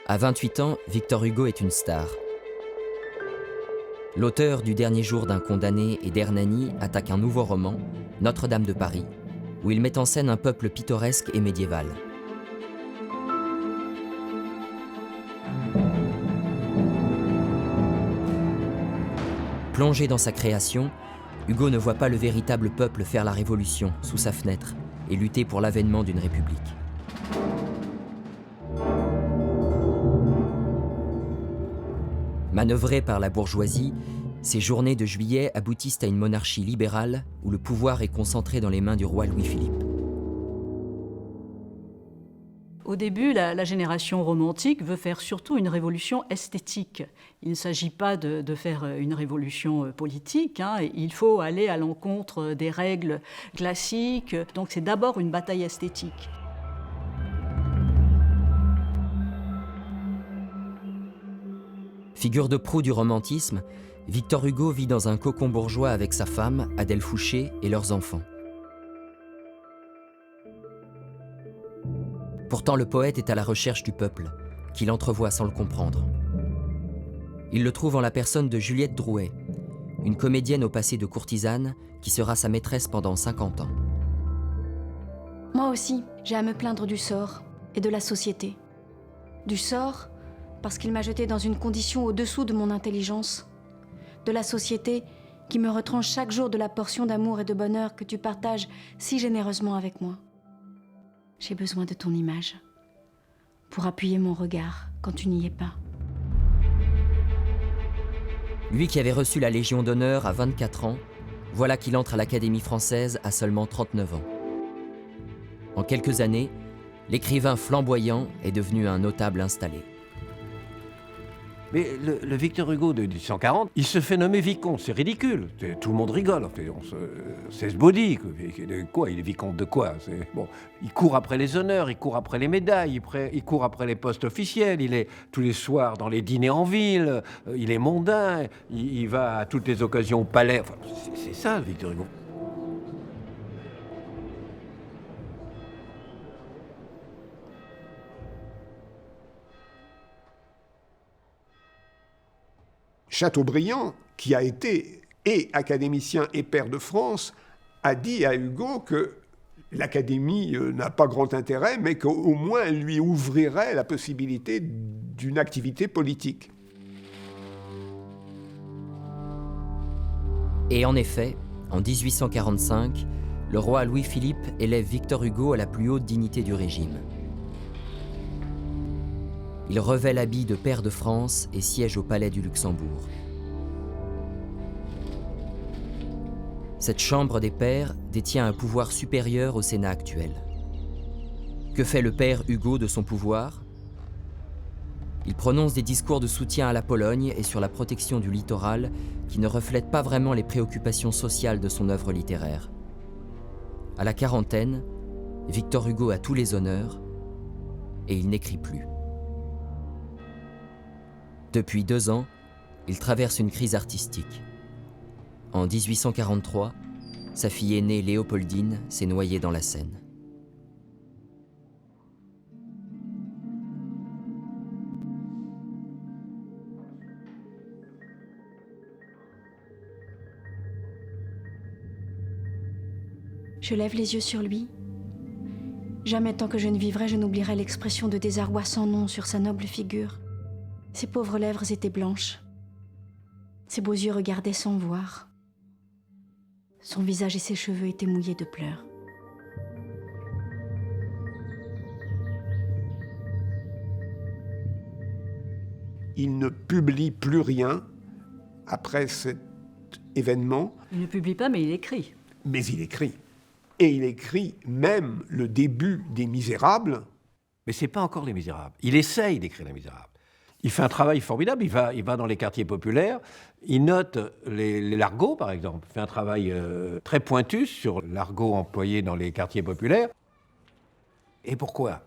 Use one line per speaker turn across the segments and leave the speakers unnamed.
À 28 ans, Victor Hugo est une star. L'auteur du Dernier jour d'un condamné et d'Hernani attaque un nouveau roman, Notre-Dame de Paris, où il met en scène un peuple pittoresque et médiéval. Plongé dans sa création, Hugo ne voit pas le véritable peuple faire la révolution sous sa fenêtre et lutter pour l'avènement d'une république. Manœuvré par la bourgeoisie, ces journées de juillet aboutissent à une monarchie libérale où le pouvoir est concentré dans les mains du roi Louis-Philippe.
Au début, la génération romantique veut faire surtout une révolution esthétique. Il ne s'agit pas de faire une révolution politique, hein. Il faut aller à l'encontre des règles classiques. Donc c'est d'abord une bataille esthétique.
Figure de proue du romantisme, Victor Hugo vit dans un cocon bourgeois avec sa femme, Adèle Fouché, et leurs enfants. Pourtant, le poète est à la recherche du peuple, qu'il entrevoit sans le comprendre. Il le trouve en la personne de Juliette Drouet, une comédienne au passé de courtisane qui sera sa maîtresse pendant 50 ans.
Moi aussi, j'ai à me plaindre du sort et de la société. Du sort, parce qu'il m'a jetée dans une condition au-dessous de mon intelligence. De la société qui me retranche chaque jour de la portion d'amour et de bonheur que tu partages si généreusement avec moi. J'ai besoin de ton image pour appuyer mon regard quand tu n'y es pas.
Lui qui avait reçu la Légion d'honneur à 24 ans, voilà qu'il entre à l'Académie française à seulement 39 ans. En quelques années, l'écrivain flamboyant est devenu un notable installé.
Mais le Victor Hugo de 1840, il se fait nommer vicomte, c'est ridicule. Tout le monde rigole, en fait, c'est ce body. Quoi, il est vicomte de quoi? Bon, il court après les honneurs, il court après les médailles, il court après les postes officiels, il est tous les soirs dans les dîners en ville, il est mondain, il va à toutes les occasions au palais. Enfin, c'est ça, le Victor Hugo.
Chateaubriand, qui a été et académicien et pair de France, a dit à Hugo que l'Académie n'a pas grand intérêt, mais qu'au moins elle lui ouvrirait la possibilité d'une activité politique.
Et en effet, en 1845, le roi Louis-Philippe élève Victor Hugo à la plus haute dignité du régime. Il revêt l'habit de pair de France et siège au palais du Luxembourg. Cette chambre des pairs détient un pouvoir supérieur au Sénat actuel. Que fait le père Hugo de son pouvoir? Il prononce des discours de soutien à la Pologne et sur la protection du littoral qui ne reflètent pas vraiment les préoccupations sociales de son œuvre littéraire. À la quarantaine, Victor Hugo a tous les honneurs et il n'écrit plus. Depuis 2 ans, il traverse une crise artistique. En 1843, sa fille aînée Léopoldine s'est noyée dans la Seine.
Je lève les yeux sur lui. Jamais tant que je ne vivrai, je n'oublierai l'expression de désarroi sans nom sur sa noble figure. Ses pauvres lèvres étaient blanches. Ses beaux yeux regardaient sans voir. Son visage et ses cheveux étaient mouillés de pleurs.
Il ne publie plus rien après cet événement.
Il ne publie pas, mais il écrit.
Mais il écrit. Et il écrit même le début des Misérables.
Mais c'est pas encore Les Misérables. Il essaye d'écrire Les Misérables. Il fait un travail formidable, il va dans les quartiers populaires, il note l'argot, par exemple, il fait un travail très pointu sur l'argot employé dans les quartiers populaires. Et pourquoi?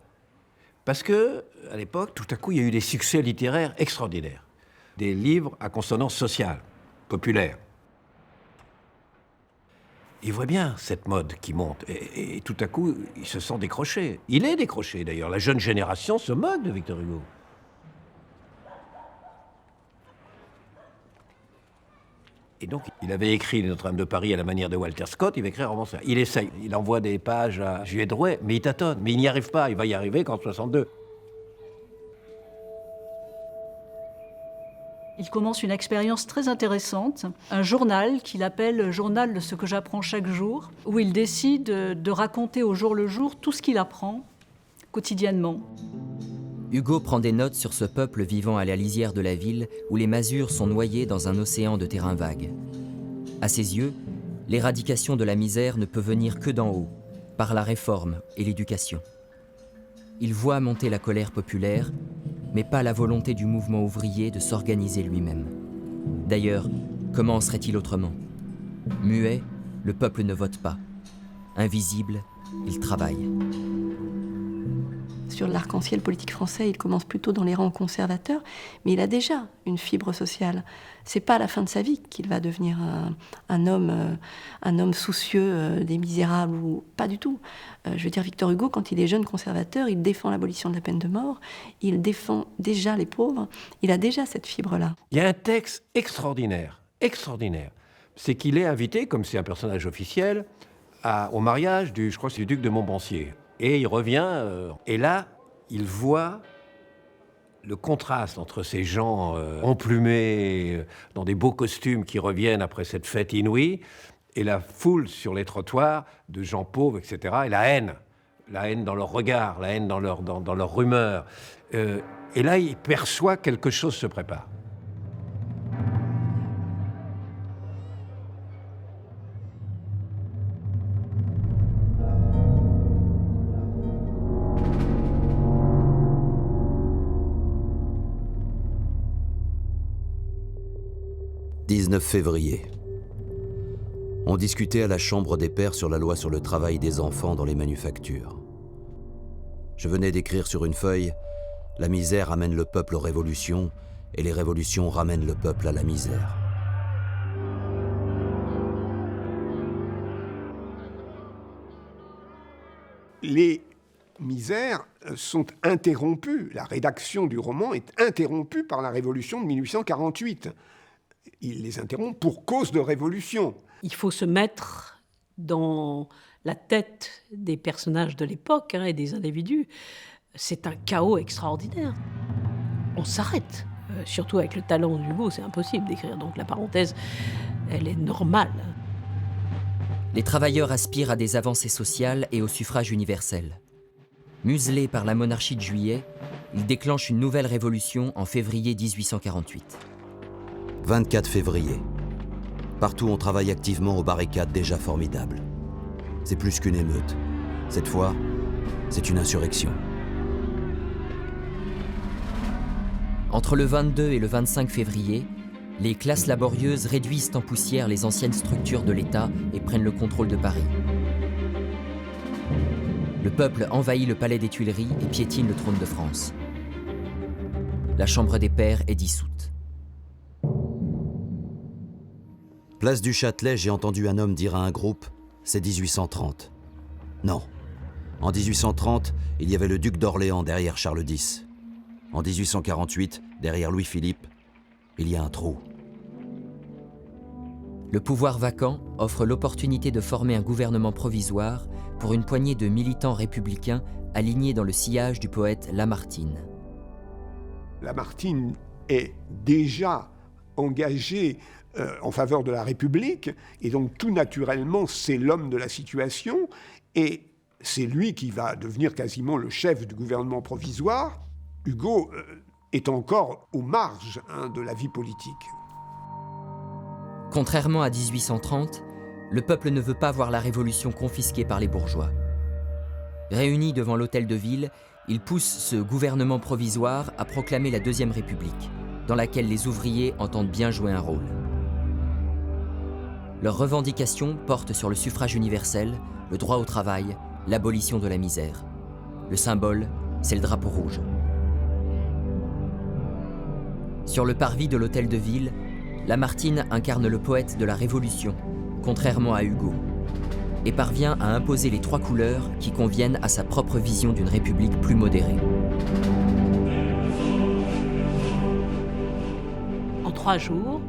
Parce que, à l'époque, tout à coup, il y a eu des succès littéraires extraordinaires. Des livres à consonance sociale, populaire. Il voit bien cette mode qui monte, et tout à coup, il se sent décroché. Il est décroché, d'ailleurs. La jeune génération se moque de Victor Hugo. Et donc, il avait écrit Notre-Dame de Paris à la manière de Walter Scott, il va écrire un roman. Il essaye, il envoie des pages à Juillet Drouet, mais il tâtonne, mais il n'y arrive pas, il va y arriver qu'en 62.
Il commence une expérience très intéressante, un journal qu'il appelle « Journal de ce que j'apprends chaque jour », où il décide de raconter au jour le jour tout ce qu'il apprend quotidiennement.
Hugo prend des notes sur ce peuple vivant à la lisière de la ville où les masures sont noyées dans un océan de terrain vague. À ses yeux, l'éradication de la misère ne peut venir que d'en haut, par la réforme et l'éducation. Il voit monter la colère populaire, mais pas la volonté du mouvement ouvrier de s'organiser lui-même. D'ailleurs, comment serait-il autrement? Muet, le peuple ne vote pas. Invisible, il travaille.
Sur l'arc-en-ciel politique français, il commence plutôt dans les rangs conservateurs, mais il a déjà une fibre sociale. C'est pas à la fin de sa vie qu'il va devenir un homme soucieux des misérables, ou pas du tout. Je veux dire, Victor Hugo, quand il est jeune conservateur, il défend l'abolition de la peine de mort, il défend déjà les pauvres, il a déjà cette fibre-là.
Il y a un texte extraordinaire, c'est qu'il est invité, comme c'est un personnage officiel, au mariage je crois que c'est du duc de Montpensier. Et il revient, et là, il voit le contraste entre ces gens emplumés, dans des beaux costumes qui reviennent après cette fête inouïe, et la foule sur les trottoirs de gens pauvres, etc., et la haine dans leur regard, la haine dans leur rumeur. Et là, il perçoit quelque chose se prépare.
« 19 février. On discutait à la Chambre des pairs sur la loi sur le travail des enfants dans les manufactures. Je venais d'écrire sur une feuille « La misère amène le peuple aux révolutions et les révolutions ramènent le peuple à la misère ».
Les misères sont interrompues. La rédaction du roman est interrompue par la Révolution de 1848. Il les interrompt pour cause de révolution.
Il faut se mettre dans la tête des personnages de l'époque et des individus. C'est un chaos extraordinaire. On s'arrête. Surtout avec le talent d'Hugo, c'est impossible d'écrire. Donc la parenthèse, elle est normale.
Les travailleurs aspirent à des avancées sociales et au suffrage universel. Muselés par la monarchie de Juillet, ils déclenchent une nouvelle révolution en février 1848.
24 février. Partout on travaille activement aux barricades déjà formidables. C'est plus qu'une émeute. Cette fois, c'est une insurrection.
Entre le 22 et le 25 février, les classes laborieuses réduisent en poussière les anciennes structures de l'État et prennent le contrôle de Paris. Le peuple envahit le palais des Tuileries et piétine le trône de France. La Chambre des pairs est dissoute.
Place du Châtelet, j'ai entendu un homme dire à un groupe « C'est 1830 ». Non. En 1830, il y avait le duc d'Orléans derrière Charles X. En 1848, derrière Louis-Philippe, il y a un trou.
Le pouvoir vacant offre l'opportunité de former un gouvernement provisoire pour une poignée de militants républicains alignés dans le sillage du poète Lamartine.
Lamartine est déjà engagé en faveur de la République, et donc tout naturellement, c'est l'homme de la situation, et c'est lui qui va devenir quasiment le chef du gouvernement provisoire. Hugo est encore aux marges de la vie politique.
Contrairement à 1830, le peuple ne veut pas voir la révolution confisquée par les bourgeois. Réunis devant l'hôtel de ville, ils poussent ce gouvernement provisoire à proclamer la Deuxième République, dans laquelle les ouvriers entendent bien jouer un rôle. Leurs revendications portent sur le suffrage universel, le droit au travail, l'abolition de la misère. Le symbole, c'est le drapeau rouge. Sur le parvis de l'hôtel de ville, Lamartine incarne le poète de la Révolution, contrairement à Hugo, et parvient à imposer les trois couleurs qui conviennent à sa propre vision d'une république plus modérée.
En 3 jours,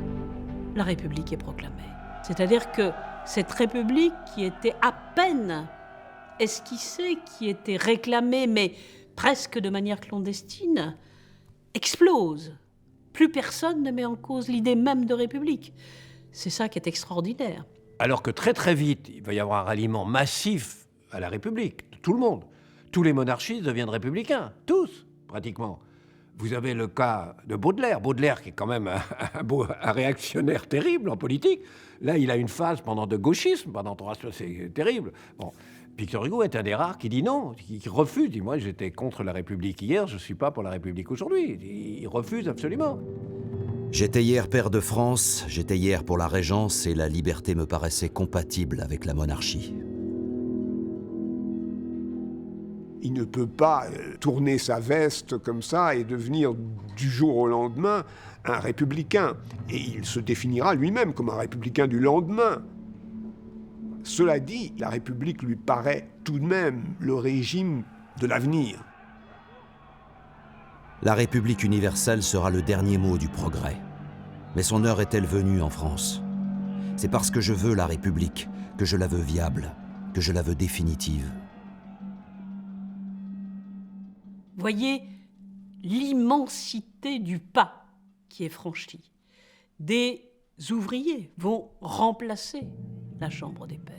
la République est proclamée. C'est-à-dire que cette République qui était à peine esquissée, qui était réclamée, mais presque de manière clandestine, explose. Plus personne ne met en cause l'idée même de République. C'est ça qui est extraordinaire.
Alors que très très vite, il va y avoir un ralliement massif à la République, de tout le monde. Tous les monarchistes deviennent républicains, tous, pratiquement. Vous avez le cas de Baudelaire qui est quand même un réactionnaire terrible en politique. Là, il a une phase pendant de gauchisme, pendant 3 ans, c'est terrible. Bon, Victor Hugo est un des rares qui dit non, qui refuse. Il dit, moi, j'étais contre la République hier, je ne suis pas pour la République aujourd'hui. Il refuse absolument.
J'étais hier pair de France, j'étais hier pour la Régence et la liberté me paraissait compatible avec la monarchie.
Il ne peut pas tourner sa veste comme ça et devenir du jour au lendemain un républicain. Et il se définira lui-même comme un républicain du lendemain. Cela dit, la République lui paraît tout de même le régime de l'avenir.
La République universelle sera le dernier mot du progrès. Mais son heure est-elle venue en France? C'est parce que je veux la République, que je la veux viable, que je la veux définitive.
Voyez l'immensité du pas qui est franchi. Des ouvriers vont remplacer la Chambre des Pairs.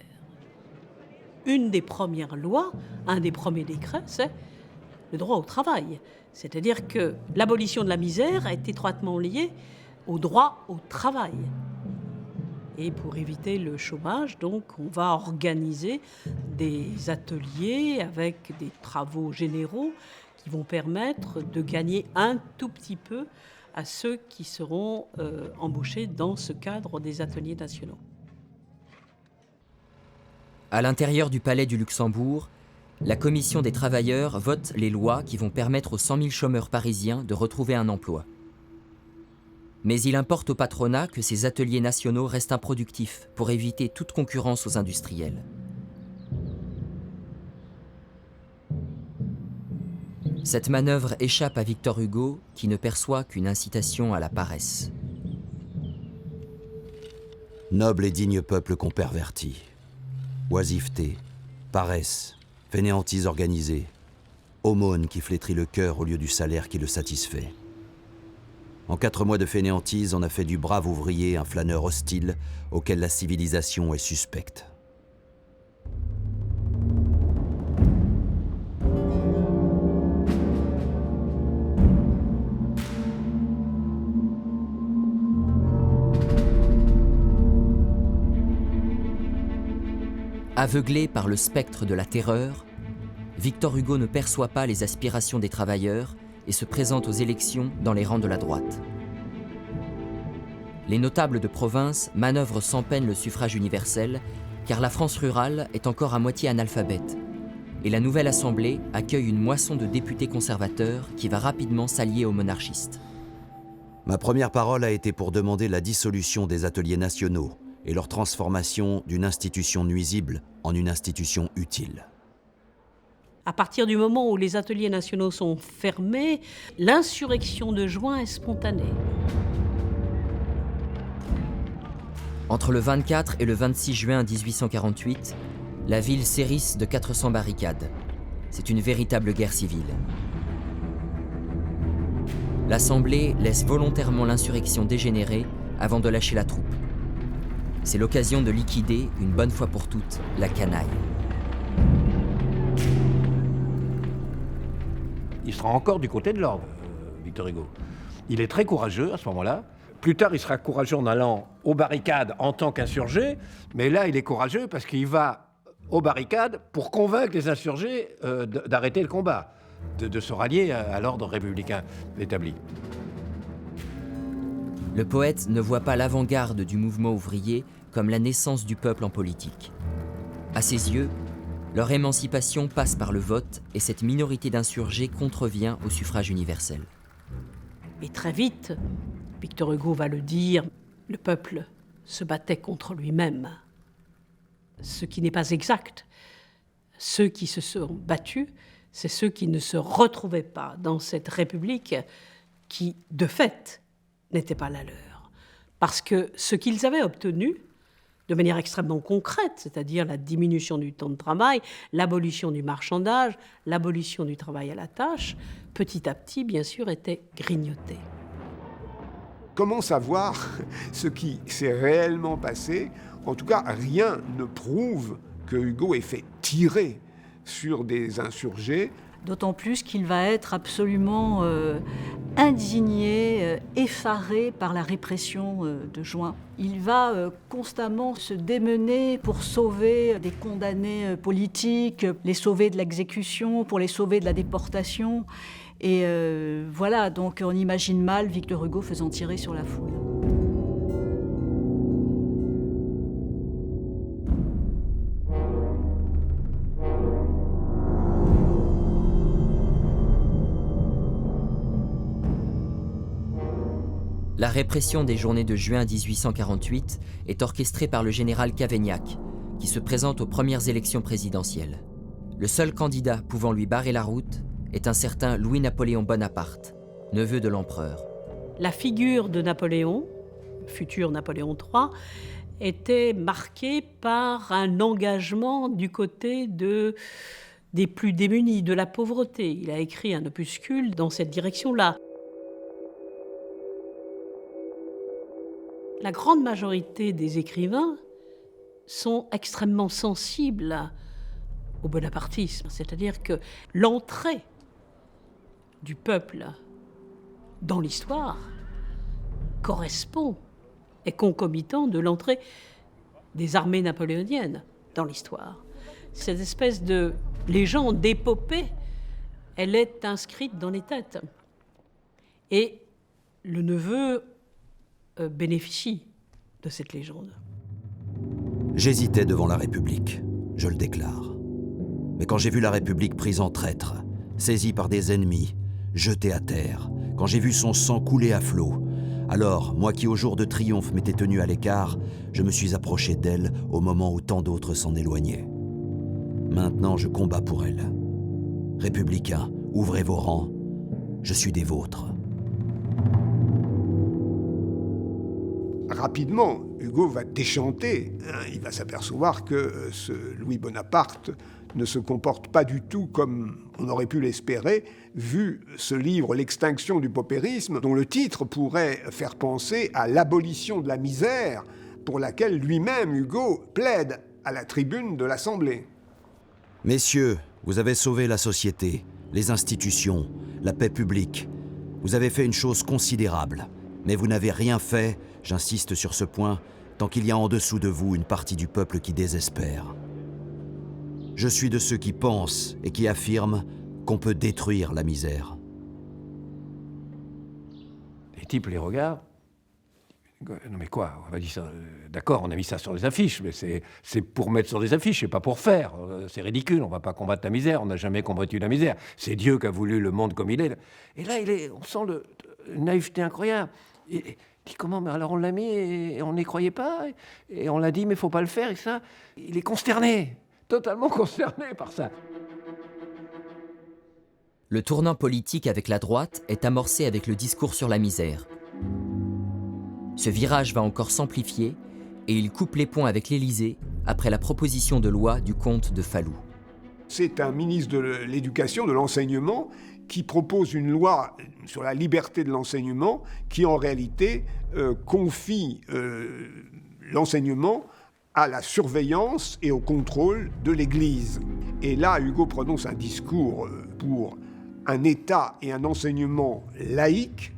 Une des premières lois, un des premiers décrets, c'est le droit au travail. C'est-à-dire que l'abolition de la misère est étroitement liée au droit au travail. Et pour éviter le chômage, donc, on va organiser des ateliers avec des travaux généraux qui vont permettre de gagner un tout petit peu à ceux qui seront embauchés dans ce cadre des ateliers nationaux.
À l'intérieur du palais du Luxembourg, la commission des travailleurs vote les lois qui vont permettre aux 100 000 chômeurs parisiens de retrouver un emploi. Mais il importe au patronat que ces ateliers nationaux restent improductifs pour éviter toute concurrence aux industriels. Cette manœuvre échappe à Victor Hugo, qui ne perçoit qu'une incitation à la paresse.
Noble et digne peuple qu'on pervertit. Oisiveté, paresse, fainéantise organisée, aumône qui flétrit le cœur au lieu du salaire qui le satisfait. En 4 mois de fainéantise, on a fait du brave ouvrier un flâneur hostile auquel la civilisation est suspecte.
Aveuglé par le spectre de la terreur, Victor Hugo ne perçoit pas les aspirations des travailleurs et se présente aux élections dans les rangs de la droite. Les notables de province manœuvrent sans peine le suffrage universel, car la France rurale est encore à moitié analphabète, et la nouvelle Assemblée accueille une moisson de députés conservateurs qui va rapidement s'allier aux monarchistes.
Ma première parole a été pour demander la dissolution des ateliers nationaux et leur transformation d'une institution nuisible en une institution utile.
À partir du moment où les ateliers nationaux sont fermés, l'insurrection de juin est spontanée.
Entre le 24 et le 26 juin 1848, la ville s'hérisse de 400 barricades. C'est une véritable guerre civile. L'Assemblée laisse volontairement l'insurrection dégénérer avant de lâcher la troupe. C'est l'occasion de liquider, une bonne fois pour toutes, la canaille.
Il sera encore du côté de l'ordre, Victor Hugo. Il est très courageux à ce moment-là. Plus tard, il sera courageux en allant aux barricades en tant qu'insurgé, mais là, il est courageux parce qu'il va aux barricades pour convaincre les insurgés d'arrêter le combat, de se rallier à l'ordre républicain établi.
Le poète ne voit pas l'avant-garde du mouvement ouvrier comme la naissance du peuple en politique. À ses yeux, leur émancipation passe par le vote et cette minorité d'insurgés contrevient au suffrage universel.
Et très vite, Victor Hugo va le dire, le peuple se battait contre lui-même. Ce qui n'est pas exact. Ceux qui se sont battus, c'est ceux qui ne se retrouvaient pas dans cette République qui, de fait, n'était pas la leur. Parce que ce qu'ils avaient obtenu, de manière extrêmement concrète, c'est-à-dire la diminution du temps de travail, l'abolition du marchandage, l'abolition du travail à la tâche, petit à petit, bien sûr, était grignoté.
Comment savoir ce qui s'est réellement passé? En tout cas, rien ne prouve que Hugo ait fait tirer sur des insurgés.
D'autant plus qu'il va être absolument indigné, effaré par la répression de juin. Il va constamment se démener pour sauver des condamnés politiques, les sauver de l'exécution, pour les sauver de la déportation. Et voilà, donc on imagine mal Victor Hugo faisant tirer sur la foule.
La répression des journées de juin 1848 est orchestrée par le général Cavaignac, qui se présente aux premières élections présidentielles. Le seul candidat pouvant lui barrer la route est un certain Louis-Napoléon Bonaparte, neveu de l'empereur.
La figure de Napoléon, futur Napoléon III, était marquée par un engagement du côté des plus démunis, de la pauvreté. Il a écrit un opuscule dans cette direction-là. La grande majorité des écrivains sont extrêmement sensibles au bonapartisme, c'est-à-dire que l'entrée du peuple dans l'histoire correspond, est concomitant de l'entrée des armées napoléoniennes dans l'histoire. Cette espèce de légende, d'épopée, elle est inscrite dans les têtes. Et le neveu bénéficie de cette légende.
J'hésitais devant la République, je le déclare. Mais quand j'ai vu la République prise en traître, saisie par des ennemis, jetée à terre, quand j'ai vu son sang couler à flots, alors, moi qui au jour de triomphe m'étais tenu à l'écart, je me suis approché d'elle au moment où tant d'autres s'en éloignaient. Maintenant, je combats pour elle. Républicains, ouvrez vos rangs, je suis des vôtres.
Rapidement, Hugo va déchanter. Il va s'apercevoir que ce Louis Bonaparte ne se comporte pas du tout comme on aurait pu l'espérer, vu ce livre « L'extinction du paupérisme », dont le titre pourrait faire penser à l'abolition de la misère, pour laquelle lui-même, Hugo, plaide à la tribune de l'Assemblée.
Messieurs, vous avez sauvé la société, les institutions, la paix publique. Vous avez fait une chose considérable, mais vous n'avez rien fait, j'insiste sur ce point, tant qu'il y a en dessous de vous une partie du peuple qui désespère. Je suis de ceux qui pensent et qui affirment qu'on peut détruire la misère.
Les types les regardent. Non mais quoi, on a dit ça. D'accord, on a mis ça sur les affiches, mais c'est pour mettre sur des affiches, c'est pas pour faire. C'est ridicule, on va pas combattre la misère, on n'a jamais combattu la misère. C'est Dieu qui a voulu le monde comme il est. Et là, on sent une naïveté incroyable. Et dit comment, mais alors on l'a mis et on n'y croyait pas, et on l'a dit mais il faut pas le faire, et ça. Il est consterné, totalement consterné par ça.
Le tournant politique avec la droite est amorcé avec le discours sur la misère. Ce virage va encore s'amplifier et il coupe les ponts avec l'Élysée après la proposition de loi du comte de Falloux.
C'est un ministre de l'Éducation, de l'Enseignement, qui propose une loi sur la liberté de l'enseignement qui, en réalité, confie l'enseignement à la surveillance et au contrôle de l'Église. Et là, Hugo prononce un discours pour un État et un enseignement laïque,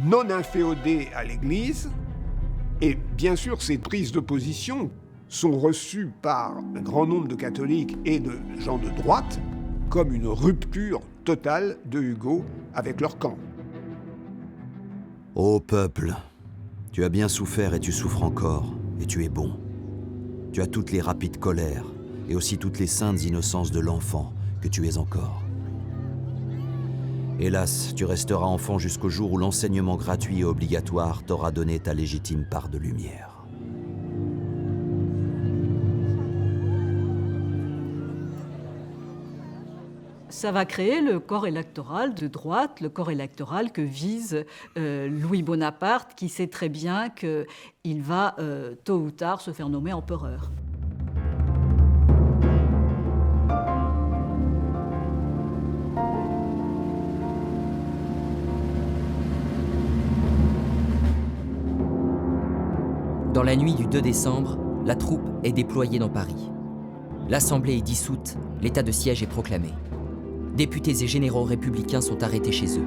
non inféodé à l'Église. Et bien sûr, ces prises de position sont reçues par un grand nombre de catholiques et de gens de droite comme une rupture totale de Hugo avec leur camp.
Ô peuple, tu as bien souffert et tu souffres encore, et tu es bon. Tu as toutes les rapides colères, et aussi toutes les saintes innocences de l'enfant que tu es encore. Hélas, tu resteras enfant jusqu'au jour où l'enseignement gratuit et obligatoire t'aura donné ta légitime part de lumière.
Ça va créer le corps électoral de droite, le corps électoral que vise Louis Bonaparte, qui sait très bien qu'il va tôt ou tard se faire nommer empereur.
Dans la nuit du 2 décembre, la troupe est déployée dans Paris. L'Assemblée est dissoute, l'état de siège est proclamé. Députés et généraux républicains sont arrêtés chez eux.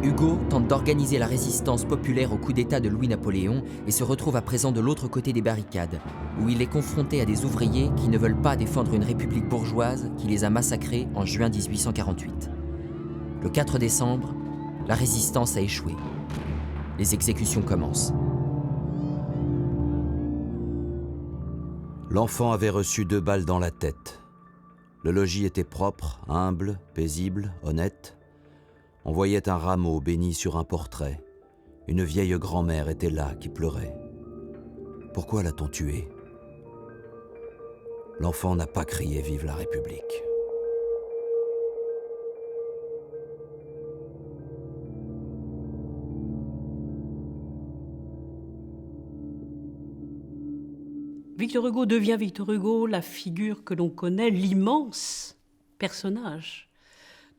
Hugo tente d'organiser la résistance populaire au coup d'État de Louis-Napoléon et se retrouve à présent de l'autre côté des barricades, où il est confronté à des ouvriers qui ne veulent pas défendre une république bourgeoise qui les a massacrés en juin 1848. Le 4 décembre, la résistance a échoué. Les exécutions commencent.
L'enfant avait reçu 2 balles dans la tête. Le logis était propre, humble, paisible, honnête. On voyait un rameau béni sur un portrait. Une vieille grand-mère était là, qui pleurait. Pourquoi l'a-t-on tué? L'enfant n'a pas crié « Vive la République ».
Victor Hugo devient Victor Hugo, la figure que l'on connaît, l'immense personnage,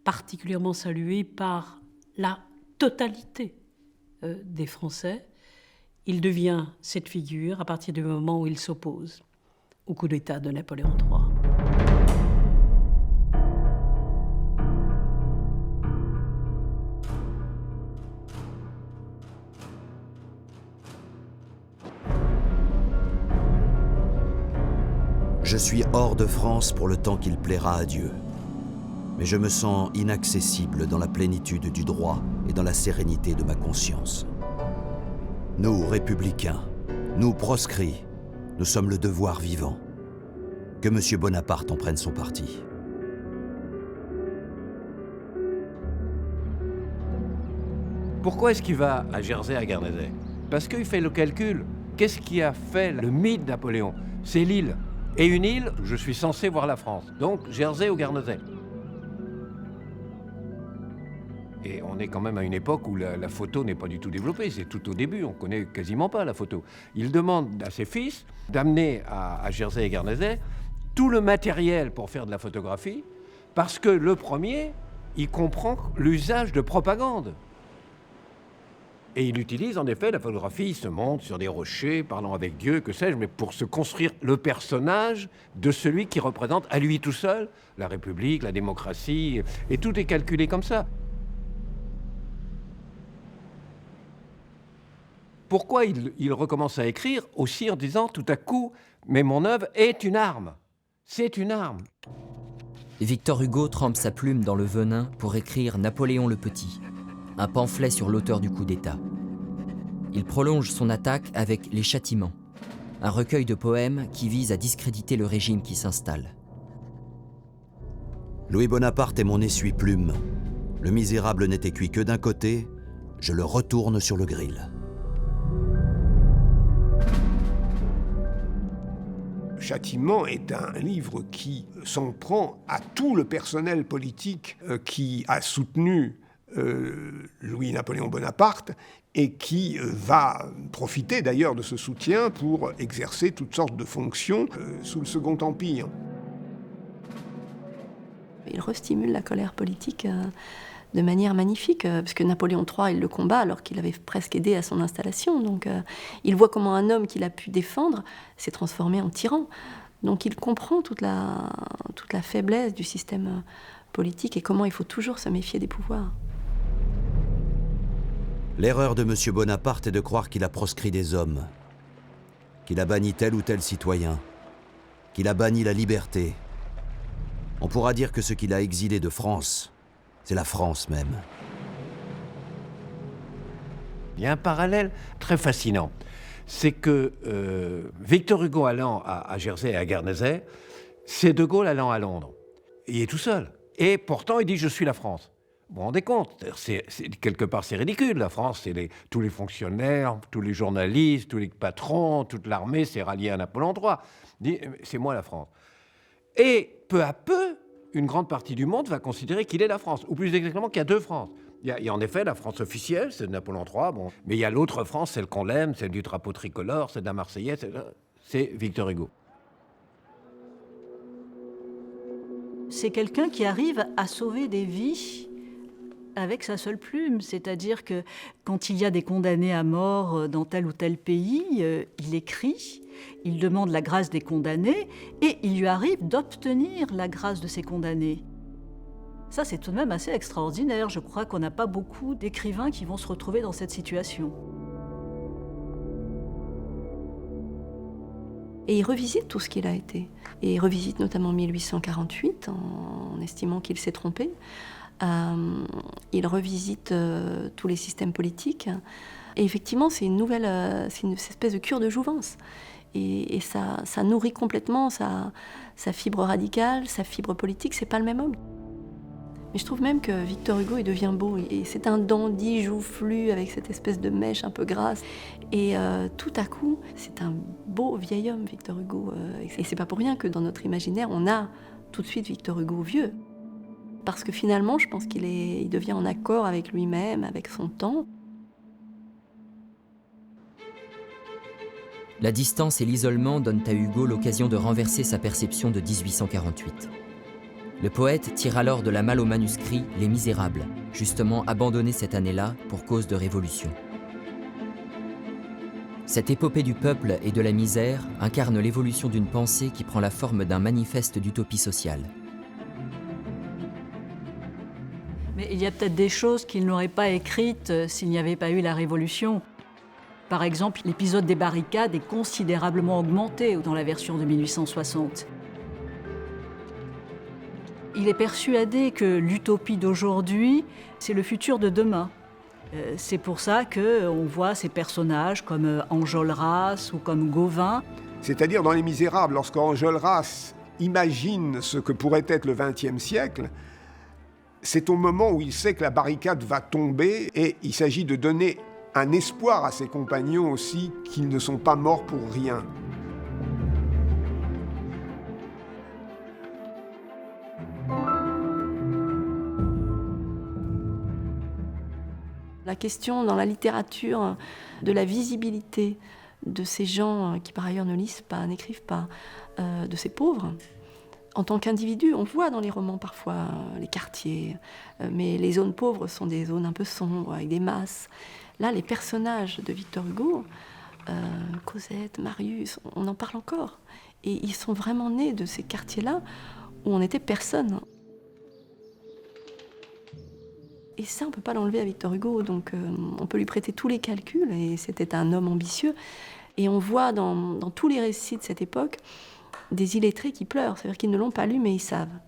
particulièrement salué par la totalité des Français. Il devient cette figure à partir du moment où il s'oppose au coup d'État de Napoléon III.
Je suis hors de France pour le temps qu'il plaira à Dieu. Mais je me sens inaccessible dans la plénitude du droit et dans la sérénité de ma conscience. Nous, républicains, nous, proscrits, nous sommes le devoir vivant. Que M. Bonaparte en prenne son parti.
Pourquoi est-ce qu'il va à Jersey, à Guernesey? Parce qu'il fait le calcul. Qu'est-ce qui a fait le mythe de Napoléon? C'est l'île. Et une île, je suis censé voir la France. Donc, Jersey ou Guernesey. Et on est quand même à une époque où la photo n'est pas du tout développée. C'est tout au début, on ne connaît quasiment pas la photo. Il demande à ses fils d'amener à Jersey et Guernesey tout le matériel pour faire de la photographie, parce que le premier, il comprend l'usage de propagande. Et il utilise en effet la photographie, il se monte sur des rochers, parlant avec Dieu, que sais-je, mais pour se construire le personnage de celui qui représente à lui tout seul la République, la démocratie, et tout est calculé comme ça. Pourquoi il recommence à écrire aussi en disant tout à coup « mais mon œuvre est une arme, c'est une arme ».
Victor Hugo trempe sa plume dans le venin pour écrire Napoléon le Petit, un pamphlet sur l'auteur du coup d'État. Il prolonge son attaque avec Les Châtiments, un recueil de poèmes qui vise à discréditer le régime qui s'installe.
Louis Bonaparte est mon essuie-plume. Le misérable n'était cuit que d'un côté, je le retourne sur le grill.
Châtiment est un livre qui s'en prend à tout le personnel politique qui a soutenu Louis-Napoléon Bonaparte et qui va profiter d'ailleurs de ce soutien pour exercer toutes sortes de fonctions sous le Second Empire.
Il restimule la colère politique de manière magnifique, parce que Napoléon III, il le combat alors qu'il avait presque aidé à son installation. Donc il voit comment un homme qu'il a pu défendre s'est transformé en tyran. Donc il comprend toute la faiblesse du système politique et comment il faut toujours se méfier des pouvoirs.
L'erreur de M. Bonaparte est de croire qu'il a proscrit des hommes, qu'il a banni tel ou tel citoyen, qu'il a banni la liberté. On pourra dire que ce qu'il a exilé de France, c'est la France même.
Il y a un parallèle très fascinant. C'est que Victor Hugo allant à Jersey et à Guernesey, c'est De Gaulle allant à Londres. Il est tout seul. Et pourtant, il dit « je suis la France ». Vous vous rendez compte, quelque part c'est ridicule, la France, c'est tous les fonctionnaires, tous les journalistes, tous les patrons, toute l'armée s'est ralliée à Napoléon III. Il dit, c'est moi la France. Et peu à peu, une grande partie du monde va considérer qu'il est la France, ou plus exactement qu'il y a deux France. Il y a en effet la France officielle, c'est de Napoléon III, bon, mais il y a l'autre France, celle qu'on l'aime, celle du drapeau tricolore, celle de la Marseillaise, c'est Victor Hugo.
C'est quelqu'un qui arrive à sauver des vies avec sa seule plume, c'est-à-dire que quand il y a des condamnés à mort dans tel ou tel pays, il écrit, il demande la grâce des condamnés et il lui arrive d'obtenir la grâce de ces condamnés. Ça, c'est tout de même assez extraordinaire. Je crois qu'on n'a pas beaucoup d'écrivains qui vont se retrouver dans cette situation.
Et il revisite tout ce qu'il a été. Et il revisite notamment 1848 en estimant qu'il s'est trompé. Il revisite tous les systèmes politiques. Et effectivement, c'est une espèce de cure de jouvence. Et ça nourrit complètement sa fibre radicale, sa fibre politique. C'est pas le même homme. Mais je trouve même que Victor Hugo, il devient beau. Et c'est un dandy joufflu avec cette espèce de mèche un peu grasse. Et tout à coup, c'est un beau vieil homme, Victor Hugo. Et c'est pas pour rien que dans notre imaginaire, on a tout de suite Victor Hugo vieux. Parce que finalement, je pense il devient en accord avec lui-même, avec son temps.
La distance et l'isolement donnent à Hugo l'occasion de renverser sa perception de 1848. Le poète tire alors de la malle au manuscrit Les Misérables, justement abandonné cette année-là pour cause de révolution. Cette épopée du peuple et de la misère incarne l'évolution d'une pensée qui prend la forme d'un manifeste d'utopie sociale.
Mais il y a peut-être des choses qu'il n'aurait pas écrites s'il n'y avait pas eu la Révolution. Par exemple, l'épisode des barricades est considérablement augmenté dans la version de 1860. Il est persuadé que l'utopie d'aujourd'hui, c'est le futur de demain. C'est pour ça qu'on voit ces personnages comme Enjolras ou comme Gauvin.
C'est-à-dire dans Les Misérables, lorsqu'Enjolras imagine ce que pourrait être le XXe siècle, c'est au moment où il sait que la barricade va tomber et il s'agit de donner un espoir à ses compagnons aussi qu'ils ne sont pas morts pour rien.
La question dans la littérature de la visibilité de ces gens qui par ailleurs ne lisent pas, n'écrivent pas, de ces pauvres. En tant qu'individu, on voit dans les romans parfois les quartiers, mais les zones pauvres sont des zones un peu sombres, avec des masses. Là, les personnages de Victor Hugo, Cosette, Marius, on en parle encore. Et ils sont vraiment nés de ces quartiers-là où on n'était personne. Et ça, on ne peut pas l'enlever à Victor Hugo, donc on peut lui prêter tous les calculs, et c'était un homme ambitieux. Et on voit dans tous les récits de cette époque des illettrés qui pleurent, c'est-à-dire qu'ils ne l'ont pas lu, mais ils savent.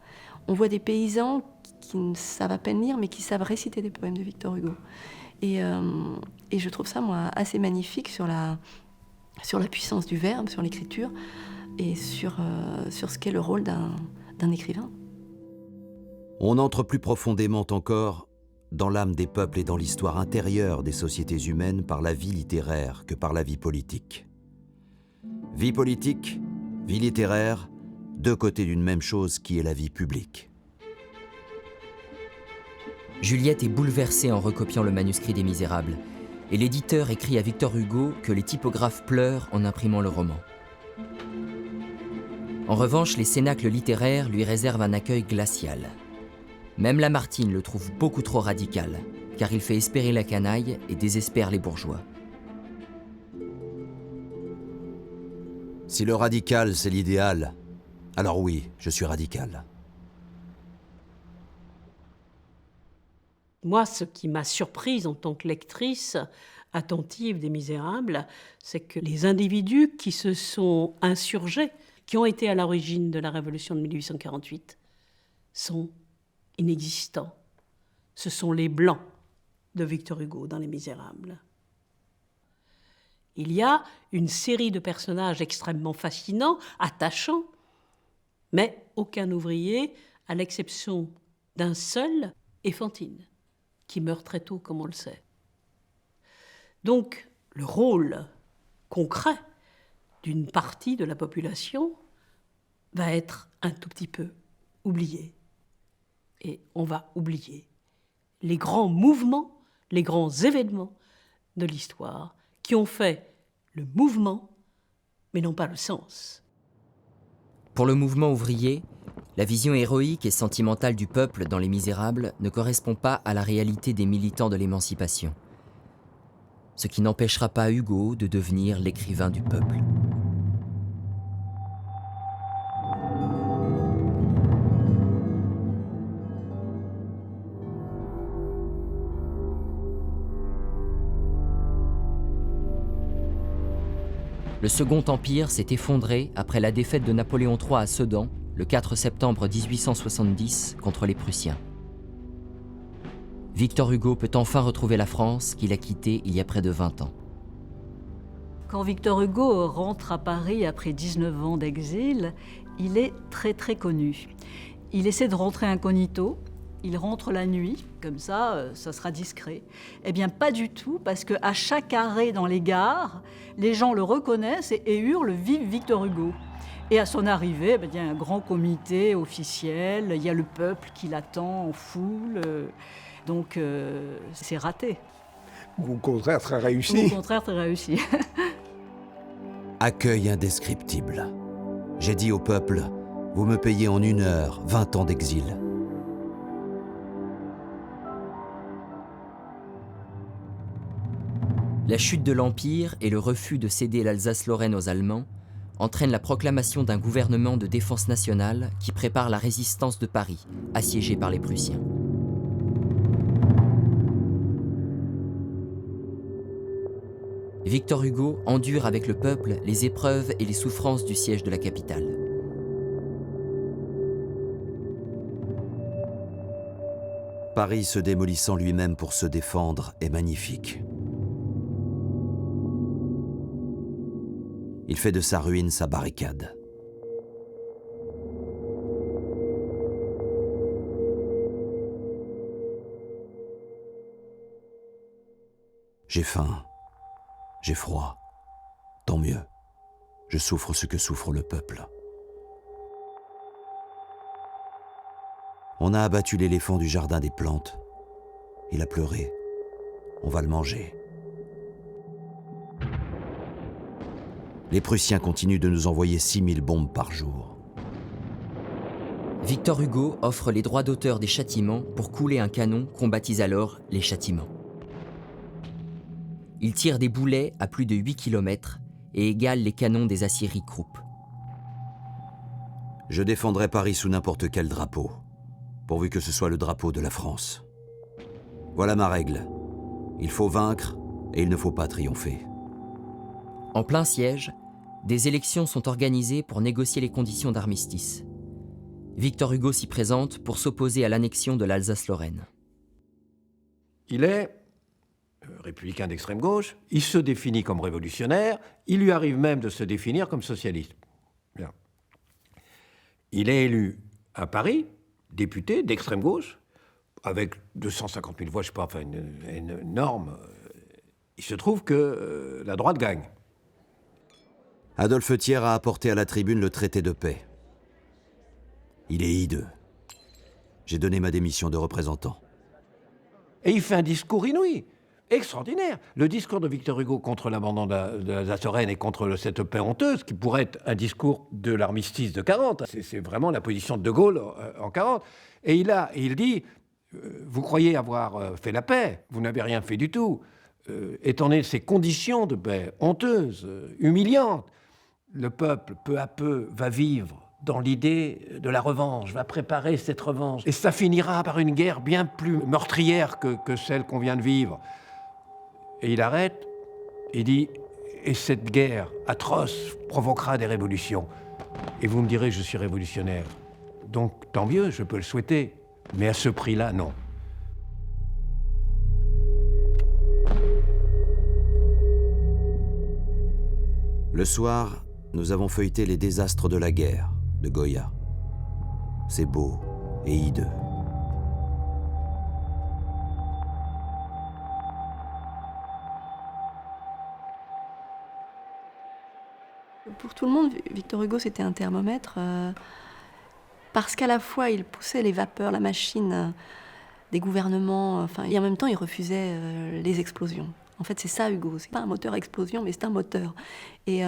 On voit des paysans qui ne savent à peine lire, mais qui savent réciter des poèmes de Victor Hugo. Et je trouve ça, moi, assez magnifique sur la puissance du verbe, sur l'écriture, et sur ce qu'est le rôle d'un écrivain.
On entre plus profondément encore dans l'âme des peuples et dans l'histoire intérieure des sociétés humaines par la vie littéraire que par la vie politique. Vie politique, vie littéraire, deux côtés d'une même chose qui est la vie publique.
Juliette est bouleversée en recopiant le manuscrit des Misérables, et l'éditeur écrit à Victor Hugo que les typographes pleurent en imprimant le roman. En revanche, les cénacles littéraires lui réservent un accueil glacial. Même Lamartine le trouve beaucoup trop radical, car il fait espérer la canaille et désespère les bourgeois.
Si le radical, c'est l'idéal, alors oui, je suis radical.
Moi, ce qui m'a surprise en tant que lectrice attentive des Misérables, c'est que les individus qui se sont insurgés, qui ont été à l'origine de la Révolution de 1848, sont inexistants. Ce sont les Blancs de Victor Hugo dans Les Misérables. Il y a une série de personnages extrêmement fascinants, attachants, mais aucun ouvrier, à l'exception d'un seul, est Fantine, qui meurt très tôt, comme on le sait. Donc, le rôle concret d'une partie de la population va être un tout petit peu oublié. Et on va oublier les grands mouvements, les grands événements de l'histoire qui ont fait le mouvement, mais non pas le sens.
Pour le mouvement ouvrier, la vision héroïque et sentimentale du peuple dans Les Misérables ne correspond pas à la réalité des militants de l'émancipation. Ce qui n'empêchera pas Hugo de devenir l'écrivain du peuple. Le Second Empire s'est effondré après la défaite de Napoléon III à Sedan, le 4 septembre 1870, contre les Prussiens. Victor Hugo peut enfin retrouver la France qu'il a quittée il y a près de 20 ans.
Quand Victor Hugo rentre à Paris après 19 ans d'exil, il est très très connu. Il essaie de rentrer incognito, il rentre la nuit, comme ça sera discret. Eh bien pas du tout, parce qu'à chaque arrêt dans les gares, les gens le reconnaissent et hurlent « Vive Victor Hugo !» Et à son arrivée, il y a un grand comité officiel, il y a le peuple qui l'attend en foule, donc c'est raté.
Ou au contraire très
Ou au
réussi.
contraire très réussi.
Accueil indescriptible. J'ai dit au peuple, vous me payez en 1 heure 20 ans d'exil.
La chute de l'Empire et le refus de céder l'Alsace-Lorraine aux Allemands entraînent la proclamation d'un gouvernement de défense nationale qui prépare la résistance de Paris, assiégée par les Prussiens. Victor Hugo endure avec le peuple les épreuves et les souffrances du siège de la capitale.
Paris se démolissant lui-même pour se défendre est magnifique. Il fait de sa ruine sa barricade. J'ai faim, j'ai froid, tant mieux. Je souffre ce que souffre le peuple. On a abattu l'éléphant du jardin des plantes. Il a pleuré. On va le manger. Les Prussiens continuent de nous envoyer 6000 bombes par jour.
Victor Hugo offre les droits d'auteur des châtiments pour couler un canon qu'on baptise alors les châtiments. Il tire des boulets à plus de 8 km et égale les canons des aciéries Krupp.
Je défendrai Paris sous n'importe quel drapeau, pourvu que ce soit le drapeau de la France. Voilà ma règle. Il faut vaincre et il ne faut pas triompher.
En plein siège, des élections sont organisées pour négocier les conditions d'armistice. Victor Hugo s'y présente pour s'opposer à l'annexion de l'Alsace-Lorraine.
Il est républicain d'extrême gauche, il se définit comme révolutionnaire, il lui arrive même de se définir comme socialiste. Bien. Il est élu à Paris, député d'extrême gauche, avec 250 000 voix, je ne sais pas, enfin une norme. Il se trouve que la droite gagne.
Adolphe Thiers a apporté à la tribune le traité de paix. Il est hideux. J'ai donné ma démission de représentant.
Et il fait un discours inouï, extraordinaire. Le discours de Victor Hugo contre l'abandon de l'Alsace-Lorraine et contre cette paix honteuse, qui pourrait être un discours de l'armistice de 40. C'est vraiment la position de De Gaulle en 40. Et il dit, vous croyez avoir fait la paix, vous n'avez rien fait du tout. Étant donné ces conditions de paix honteuses, humiliantes, le peuple, peu à peu, va vivre dans l'idée de la revanche, va préparer cette revanche. Et ça finira par une guerre bien plus meurtrière que celle qu'on vient de vivre. Et il arrête, il dit, et cette guerre atroce provoquera des révolutions. Et vous me direz, je suis révolutionnaire. Donc tant mieux, je peux le souhaiter. Mais à ce prix-là, non.
Le soir, nous avons feuilleté Les désastres de la guerre, de Goya. C'est beau et hideux.
Pour tout le monde, Victor Hugo, c'était un thermomètre. parce qu'à la fois il poussait les vapeurs, la machine des gouvernements, et en même temps il refusait les explosions. En fait, c'est ça, Hugo. C'est pas un moteur à explosion, mais c'est un moteur. Et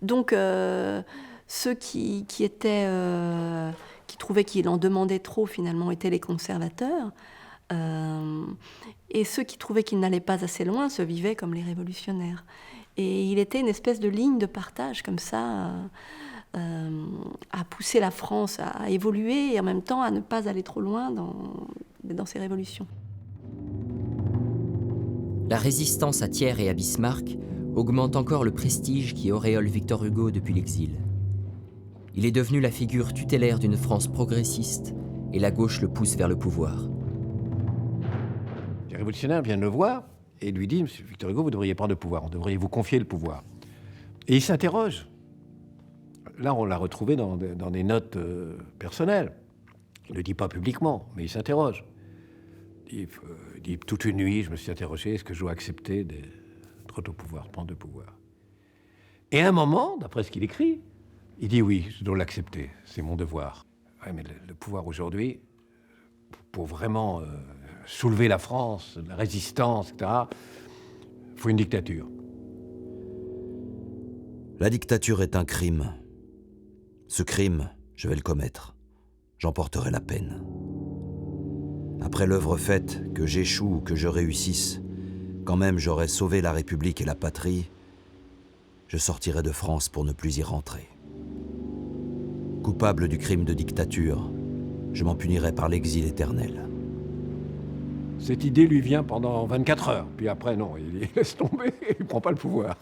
donc, ceux qui trouvaient qu'il en demandait trop, finalement, étaient les conservateurs. Et ceux qui trouvaient qu'il n'allait pas assez loin se vivaient comme les révolutionnaires. Et il était une espèce de ligne de partage, comme ça, à pousser la France à évoluer et en même temps à ne pas aller trop loin dans ses révolutions.
La résistance à Thiers et à Bismarck augmente encore le prestige qui auréole Victor Hugo depuis l'exil. Il est devenu la figure tutélaire d'une France progressiste et la gauche le pousse vers le pouvoir.
Les révolutionnaires viennent le voir et lui disent « Monsieur Victor Hugo, vous devriez prendre le pouvoir, on devrait vous confier le pouvoir ». Et il s'interroge. Là, on l'a retrouvé dans des notes personnelles. Il ne le dit pas publiquement, mais il s'interroge. Il dit, toute une nuit, je me suis interrogé, est-ce que je dois accepter d'être au pouvoir, de prendre le pouvoir? Et à un moment, d'après ce qu'il écrit, il dit, oui, je dois l'accepter, c'est mon devoir. Ouais, mais le pouvoir aujourd'hui, pour vraiment soulever la France, la résistance, etc., il faut une dictature.
La dictature est un crime. Ce crime, je vais le commettre. J'en porterai la peine. Après l'œuvre faite, que j'échoue ou que je réussisse, quand même j'aurai sauvé la République et la patrie, je sortirai de France pour ne plus y rentrer. Coupable du crime de dictature, je m'en punirai par l'exil éternel.
Cette idée lui vient pendant 24 heures, puis après, non, il laisse tomber, il ne prend pas le pouvoir.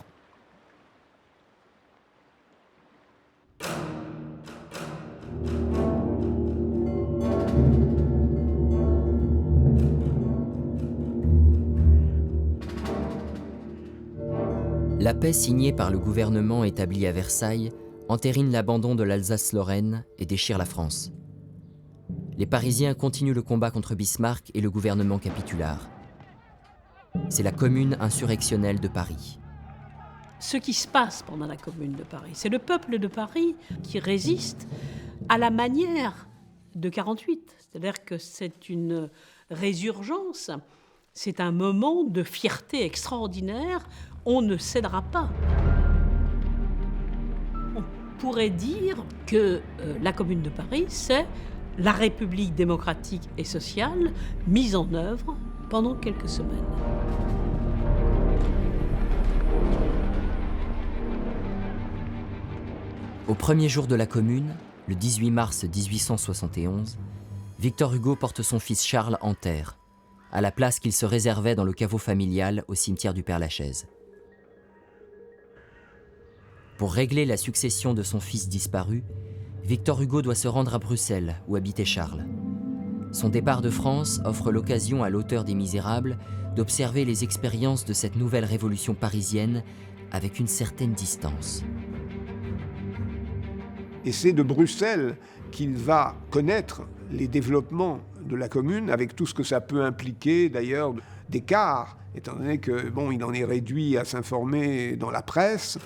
La paix signée par le gouvernement établi à Versailles entérine l'abandon de l'Alsace-Lorraine et déchire la France. Les Parisiens continuent le combat contre Bismarck et le gouvernement capitulard. C'est la commune insurrectionnelle de Paris.
Ce qui se passe pendant la Commune de Paris, c'est le peuple de Paris qui résiste à la manière de 48. C'est-à-dire que c'est une résurgence, c'est un moment de fierté extraordinaire. On ne cédera pas. On pourrait dire que la Commune de Paris, c'est la République démocratique et sociale mise en œuvre pendant quelques semaines.
Au premier jour de la Commune, le 18 mars 1871, Victor Hugo porte son fils Charles en terre, à la place qu'il se réservait dans le caveau familial au cimetière du Père-Lachaise. Pour régler la succession de son fils disparu, Victor Hugo doit se rendre à Bruxelles, où habitait Charles. Son départ de France offre l'occasion à l'auteur des Misérables d'observer les expériences de cette nouvelle révolution parisienne avec une certaine distance.
Et c'est de Bruxelles qu'il va connaître les développements de la Commune, avec tout ce que ça peut impliquer d'ailleurs d'écart, étant donné que il en est réduit à s'informer dans la presse.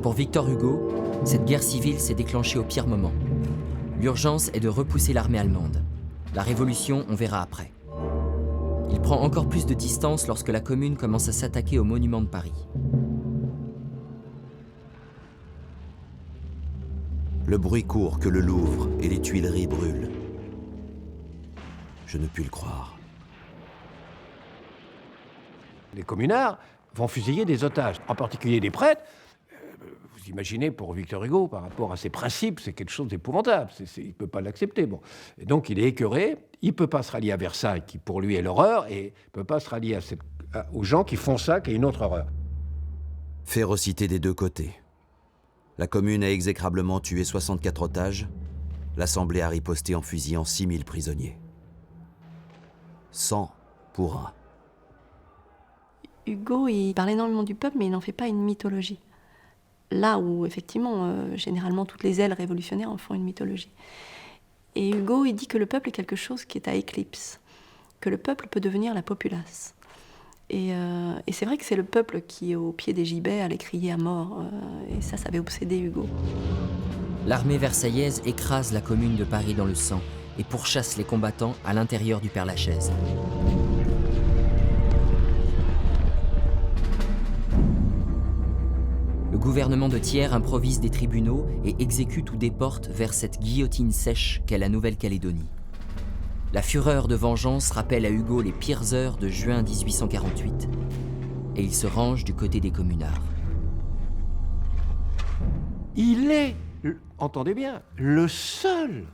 Pour Victor Hugo, cette guerre civile s'est déclenchée au pire moment. L'urgence est de repousser l'armée allemande. La révolution, on verra après. Il prend encore plus de distance lorsque la Commune commence à s'attaquer aux monuments de Paris.
Le bruit court que le Louvre et les Tuileries brûlent. Je ne puis le croire.
Les communards vont fusiller des otages, en particulier des prêtres. Vous imaginez, pour Victor Hugo, par rapport à ses principes, c'est quelque chose d'épouvantable. Il ne peut pas l'accepter. Bon. Et donc, il est écœuré. Il ne peut pas se rallier à Versailles, qui pour lui est l'horreur, et il ne peut pas se rallier aux gens qui font ça, qui est une autre horreur.
Férocité des deux côtés. La Commune a exécrablement tué 64 otages. L'Assemblée a riposté en fusillant 6000 prisonniers. 100 pour 1.
Hugo, il parle énormément du peuple, mais il n'en fait pas une mythologie. Là où, effectivement, généralement, toutes les ailes révolutionnaires en font une mythologie. Et Hugo, il dit que le peuple est quelque chose qui est à éclipse, que le peuple peut devenir la populace. Et c'est vrai que c'est le peuple qui, au pied des gibets, allait crier à mort. Et ça avait obsédé Hugo.
l'armée versaillaise écrase la commune de Paris dans le sang et pourchasse les combattants à l'intérieur du Père-Lachaise. Le gouvernement de Thiers improvise des tribunaux et exécute ou déporte vers cette guillotine sèche qu'est la Nouvelle-Calédonie. La fureur de vengeance rappelle à Hugo les pires heures de juin 1848 et il se range du côté des communards.
Il est, entendez bien, le seul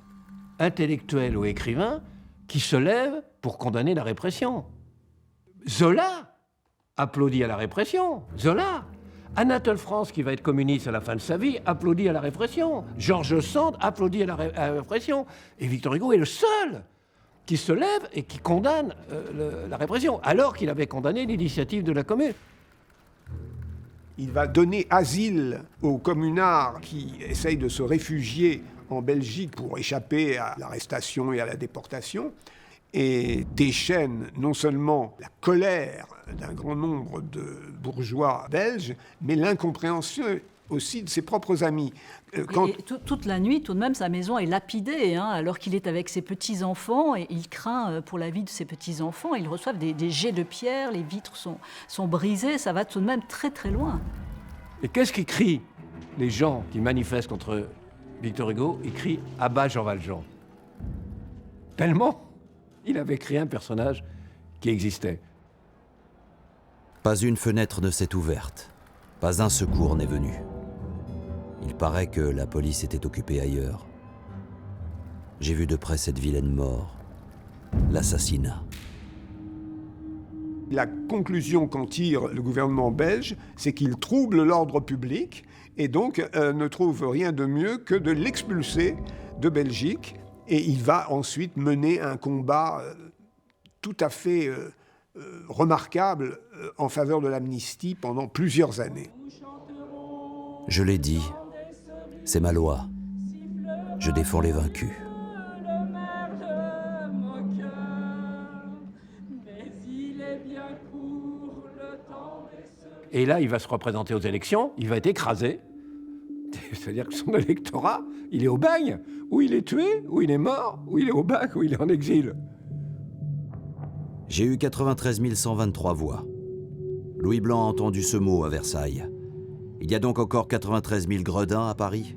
intellectuel ou écrivain qui se lève pour condamner la répression. Zola applaudit à la répression. Zola. Anatole France, qui va être communiste à la fin de sa vie, applaudit à la répression. Georges Sand applaudit à la répression. Et Victor Hugo est le seul qui se lève et qui condamne la répression, alors qu'il avait condamné l'initiative de la Commune.
Il va donner asile aux communards qui essayent de se réfugier en Belgique pour échapper à l'arrestation et à la déportation, et déchaîne non seulement la colère d'un grand nombre de bourgeois belges, mais l'incompréhension aussi de ses propres amis.
Toute la nuit, tout de même, sa maison est lapidée, hein, alors qu'il est avec ses petits-enfants, et il craint pour la vie de ses petits-enfants. Ils reçoivent des jets de pierre, les vitres sont brisées, ça va tout de même très très loin.
Et qu'est-ce qu'ils crient, les gens qui manifestent contre Victor Hugo? Ils crient « à bas Jean Valjean ». Tellement il avait créé un personnage qui existait.
Pas une fenêtre ne s'est ouverte, pas un secours n'est venu. Il paraît que la police était occupée ailleurs. J'ai vu de près cette vilaine mort, l'assassinat.
La conclusion qu'en tire le gouvernement belge, c'est qu'il trouble l'ordre public et donc ne trouve rien de mieux que de l'expulser de Belgique. Et il va ensuite mener un combat tout à fait remarquable en faveur de l'amnistie pendant plusieurs années.
Je l'ai dit, c'est ma loi. Je défends les vaincus.
Et là, il va se représenter aux élections, il va être écrasé. C'est-à-dire que son électorat, il est au bagne, ou il est tué, ou il est mort, ou il est au bagne, ou il est en exil.
J'ai eu 93 123 voix. Louis Blanc a entendu ce mot à Versailles. Il y a donc encore 93 000 gredins à Paris ?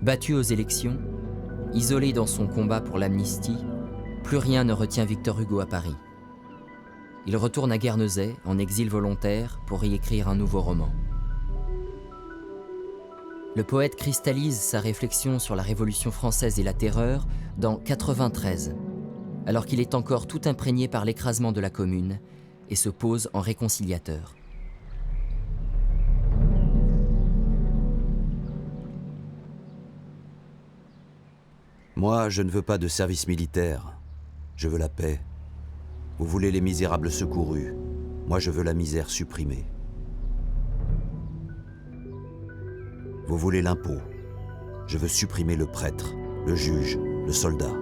Battu aux élections, isolé dans son combat pour l'amnistie, plus rien ne retient Victor Hugo à Paris. Il retourne à Guernesey, en exil volontaire, pour y écrire un nouveau roman. Le poète cristallise sa réflexion sur la Révolution française et la Terreur dans 93, alors qu'il est encore tout imprégné par l'écrasement de la Commune et se pose en réconciliateur.
Moi, je ne veux pas de service militaire. Je veux la paix. Vous voulez les misérables secourus. Moi, je veux la misère supprimée. Vous voulez l'impôt. Je veux supprimer le prêtre, le juge, le soldat.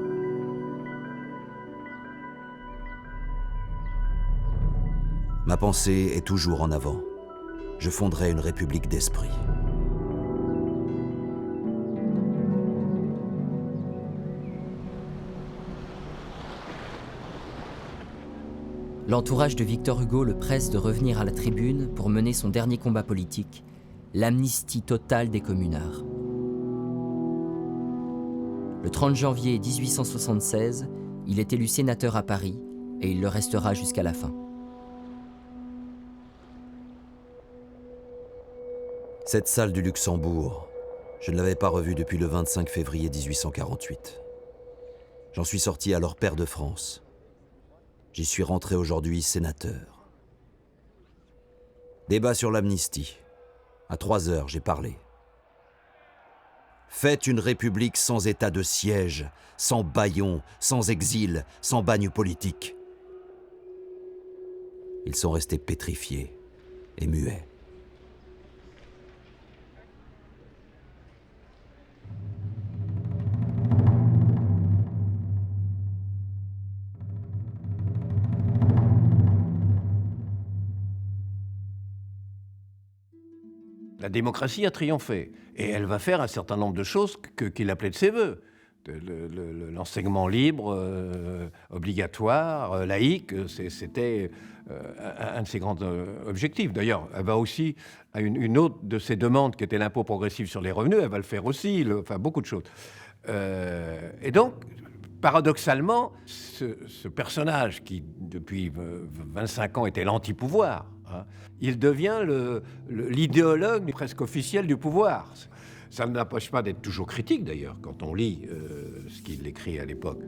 Ma pensée est toujours en avant. Je fonderai une république d'esprit.
L'entourage de Victor Hugo le presse de revenir à la tribune pour mener son dernier combat politique, l'amnistie totale des communards. Le 30 janvier 1876, il est élu sénateur à Paris et il le restera jusqu'à la fin.
Cette salle du Luxembourg, je ne l'avais pas revue depuis le 25 février 1848. J'en suis sorti alors pair de France. J'y suis rentré aujourd'hui sénateur. Débat sur l'amnistie. À 3 heures, j'ai parlé. Faites une république sans état de siège, sans bâillon, sans exil, sans bagne politique. Ils sont restés pétrifiés et muets.
La démocratie a triomphé. Et elle va faire un certain nombre de choses qu'il appelait de ses voeux. L'enseignement libre, obligatoire, laïque, c'était un de ses grands objectifs. D'ailleurs, elle va aussi, à une autre de ses demandes, qui était l'impôt progressif sur les revenus, elle va le faire aussi, enfin beaucoup de choses. Et donc, paradoxalement, ce personnage qui, depuis 25 ans, était l'anti-pouvoir, hein, il devient l'idéologue presque officiel du pouvoir. Ça ne l'empêche pas d'être toujours critique, d'ailleurs, quand on lit ce qu'il écrit à l'époque.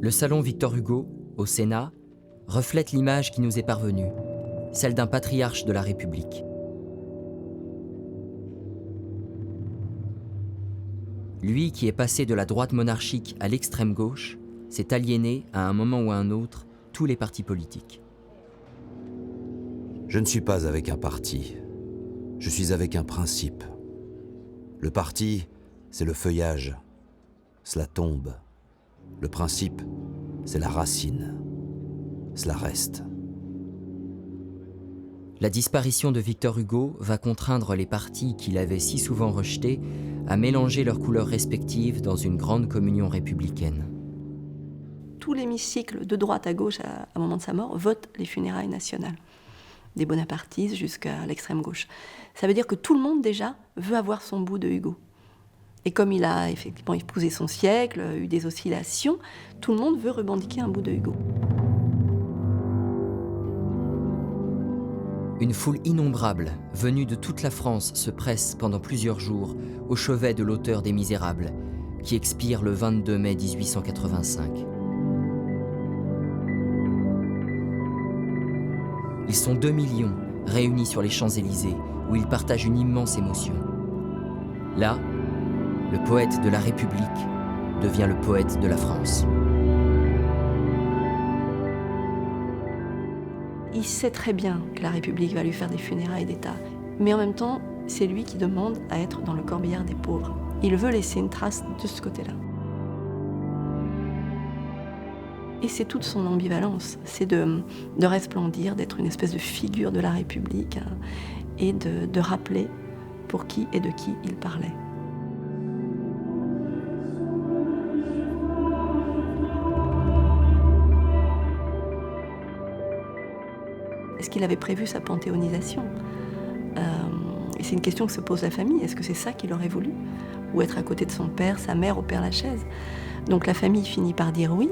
Le salon Victor Hugo, au Sénat, reflète l'image qui nous est parvenue, celle d'un patriarche de la République. Lui qui est passé de la droite monarchique à l'extrême gauche, s'est aliéné, à un moment ou à un autre, tous les partis politiques.
Je ne suis pas avec un parti, je suis avec un principe. Le parti, c'est le feuillage, cela tombe. Le principe, c'est la racine, cela reste.
La disparition de Victor Hugo va contraindre les partis qu'il avait si souvent rejetés à mélanger leurs couleurs respectives dans une grande communion républicaine.
Tout l'hémicycle, de droite à gauche, à un moment de sa mort, vote les funérailles nationales. Des bonapartistes jusqu'à l'extrême gauche. Ça veut dire que tout le monde, déjà, veut avoir son bout de Hugo. Et comme il a effectivement épousé son siècle, eu des oscillations, tout le monde veut revendiquer un bout de Hugo.
Une foule innombrable, venue de toute la France, se presse pendant plusieurs jours au chevet de l'auteur des Misérables, qui expire le 22 mai 1885. Ils sont 2 millions réunis sur les Champs-Élysées, où ils partagent une immense émotion. Là, le poète de la République devient le poète de la France.
Il sait très bien que la République va lui faire des funérailles d'État. Mais en même temps, c'est lui qui demande à être dans le corbillard des pauvres. Il veut laisser une trace de ce côté-là. Et c'est toute son ambivalence, c'est de resplendir, d'être une espèce de figure de la République, hein, et de rappeler pour qui et de qui il parlait. Est-ce qu'il avait prévu sa panthéonisation ? Et c'est une question que se pose la famille. Est-ce que c'est ça qu'il aurait voulu ? Ou être à côté de son père, sa mère au Père-Lachaise ? Donc la famille finit par dire oui,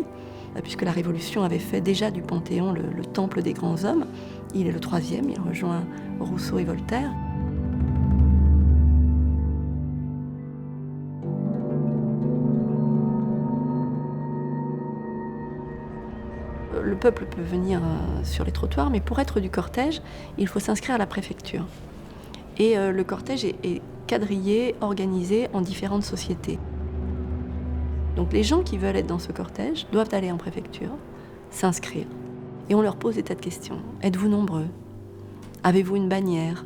puisque la Révolution avait fait déjà du Panthéon le temple des grands hommes. Il est le 3e, il rejoint Rousseau et Voltaire. Le peuple peut venir sur les trottoirs, mais pour être du cortège, il faut s'inscrire à la préfecture. Et le cortège est quadrillé, organisé en différentes sociétés. Donc les gens qui veulent être dans ce cortège doivent aller en préfecture, s'inscrire. Et on leur pose des tas de questions. Êtes-vous nombreux ? Avez-vous une bannière ?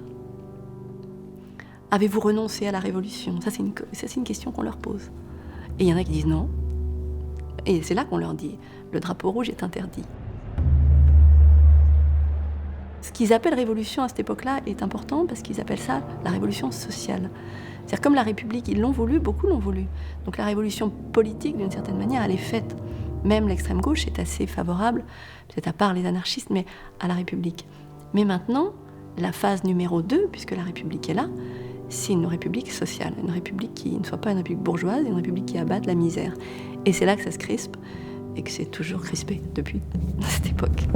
Avez-vous renoncé à la Révolution ? Ça, c'est une question qu'on leur pose. Et il y en a qui disent non. Et c'est là qu'on leur dit, le drapeau rouge est interdit. Ce qu'ils appellent révolution à cette époque-là est important parce qu'ils appellent ça la révolution sociale. C'est-à-dire comme la République, ils l'ont voulu, beaucoup l'ont voulu. Donc la révolution politique, d'une certaine manière, elle est faite. Même l'extrême gauche est assez favorable, peut-être à part les anarchistes, mais à la République. Mais maintenant, la phase numéro 2, puisque la République est là, c'est une république sociale, une république qui ne soit pas une république bourgeoise, une république qui abatte la misère. Et c'est là que ça se crispe, et que c'est toujours crispé depuis cette époque.